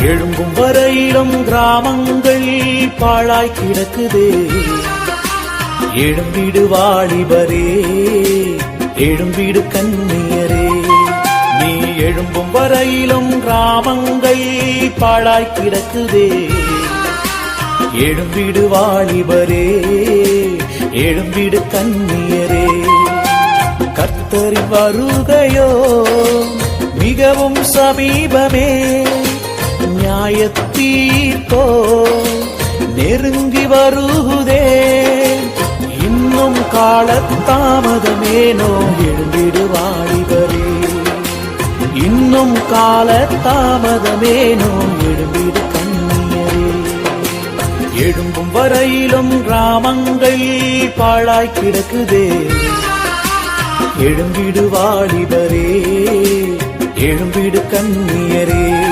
எழும்பும் வரையிலும் கிராமங்கள் பாழாய் கிடக்குதே. எழும்பிடு வாலிபரே, எழும்பிடு கன்னியரே. நீ எழும்பும் வரையிலும் கிராமங்கள் பாழாய் கிடக்குதே. எழும்பிடு வாலிபரே, எழும்பிடு கன்னியரே. கர்த்தரின் வருகையோ மிகவும் சமீபமே. நியாயத்தீர்ப்போ நெருங்கி வருகுதே. இன்னும் காலத்தாமதமேனோ, எழும்பிடு வாலிபரே. இன்னும் காலத்தாமதமேனோ, எழும்பிடு கன்னியரே. எழும்பும் வரையிலும் கிராமங்கள் பாழாய் கிடக்குதே. எழும்பிடு வாலிபரே, எழும்பிடு கன்னியரே.